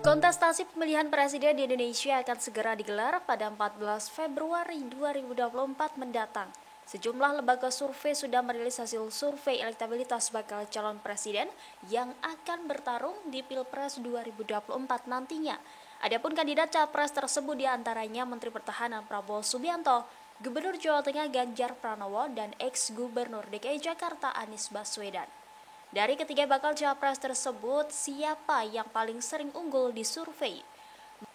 Kontestasi pemilihan presiden di Indonesia akan segera digelar pada 14 Februari 2024 mendatang. Sejumlah lembaga survei sudah merilis hasil survei elektabilitas bakal calon presiden yang akan bertarung di Pilpres 2024 nantinya. Adapun kandidat capres tersebut diantaranya Menteri Pertahanan Prabowo Subianto, Gubernur Jawa Tengah Ganjar Pranowo, dan ex-Gubernur DKI Jakarta Anies Baswedan. Dari ketiga bakal capres tersebut, siapa yang paling sering unggul di survei?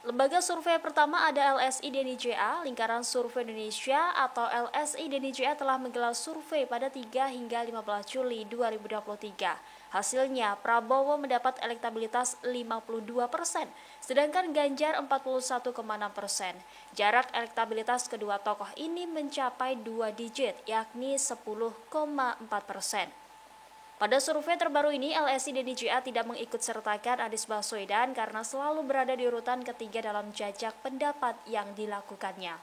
Lembaga survei pertama ada LSI DNIJA, Lingkaran Survei Indonesia atau LSI DNIJA telah menggelar survei pada 3 hingga 15 Juli 2023. Hasilnya, Prabowo mendapat elektabilitas 52%, sedangkan Ganjar 41,6%. Jarak elektabilitas kedua tokoh ini mencapai 2 digit, yakni 10,4%. Pada survei terbaru ini, LSI DNIJA tidak mengikut sertakan Anies Baswedan karena selalu berada di urutan ketiga dalam jajak pendapat yang dilakukannya.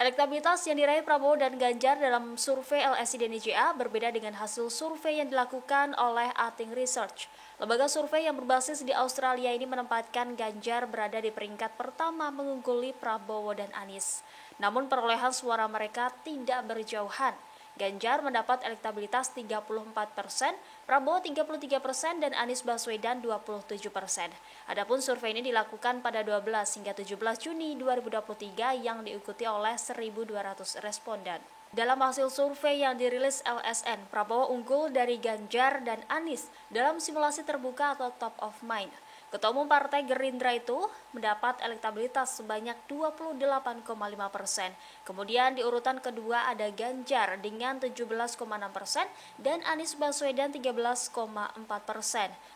Elektabilitas yang diraih Prabowo dan Ganjar dalam survei LSI DNIJA berbeda dengan hasil survei yang dilakukan oleh Ating Research. Lembaga survei yang berbasis di Australia ini menempatkan Ganjar berada di peringkat pertama mengungguli Prabowo dan Anies. Namun perolehan suara mereka tidak berjauhan. Ganjar mendapat elektabilitas 34%, Prabowo 33% dan Anies Baswedan 27%. Adapun survei ini dilakukan pada 12 hingga 17 Juni 2023 yang diikuti oleh 1.200 responden. Dalam hasil survei yang dirilis LSN, Prabowo unggul dari Ganjar dan Anies dalam simulasi terbuka atau top of mind. Ketua Umum Partai Gerindra itu mendapat elektabilitas sebanyak 28,5%. Kemudian di urutan kedua ada Ganjar dengan 17,6% dan Anies Baswedan 13,4%.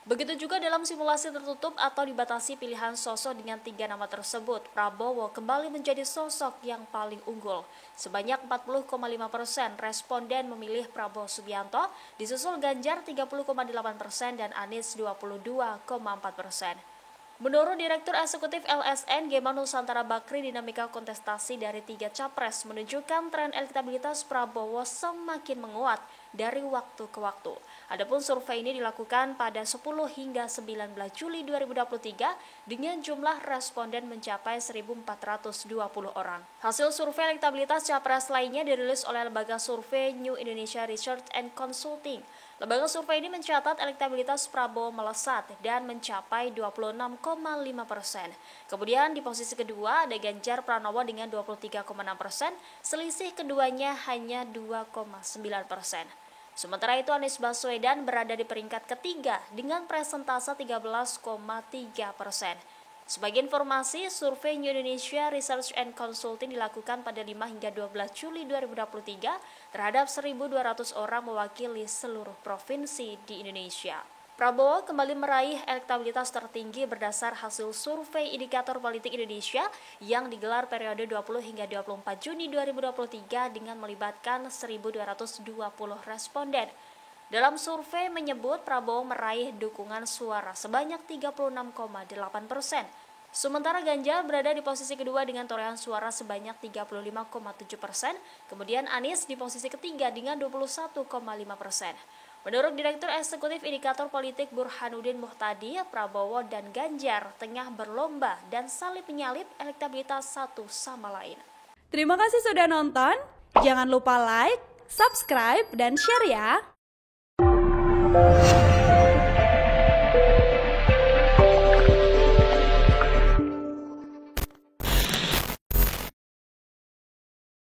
Begitu juga dalam simulasi tertutup atau dibatasi pilihan sosok dengan 3 nama tersebut, Prabowo kembali menjadi sosok yang paling unggul. Sebanyak 40,5% responden memilih Prabowo Subianto, disusul Ganjar 30,8% dan Anies 22,4%. Menurut Direktur Eksekutif LSN Gema Nusantara Bakri, dinamika kontestasi dari 3 capres menunjukkan tren elektabilitas Prabowo semakin menguat dari waktu ke waktu. Adapun survei ini dilakukan pada 10 hingga 19 Juli 2023 dengan jumlah responden mencapai 1.420 orang. Hasil survei elektabilitas capres lainnya dirilis oleh lembaga survei New Indonesia Research and Consulting. Lembaga survei ini mencatat elektabilitas Prabowo melesat dan mencapai 26,5%. Kemudian di posisi kedua ada Ganjar Pranowo dengan 23,6%, selisih keduanya hanya 2,9%. Sementara itu Anies Baswedan berada di peringkat ketiga dengan presentase 13,3%. Sebagai informasi, survei New Indonesia Research and Consulting dilakukan pada 5 hingga 12 Juli 2023 terhadap 1.200 orang mewakili seluruh provinsi di Indonesia. Prabowo kembali meraih elektabilitas tertinggi berdasar hasil survei Indikator Politik Indonesia yang digelar periode 20 hingga 24 Juni 2023 dengan melibatkan 1.220 responden. Dalam survei menyebut Prabowo meraih dukungan suara sebanyak 36,8%. Sementara Ganjar berada di posisi kedua dengan torehan suara sebanyak 35,7%. Kemudian Anies di posisi ketiga dengan 21,5%. Menurut Direktur Eksekutif Indikator Politik Burhanuddin Muhtadi, Prabowo dan Ganjar tengah berlomba dan saling menyalip elektabilitas satu sama lain. Terima kasih sudah nonton. Jangan lupa like, subscribe, dan share ya.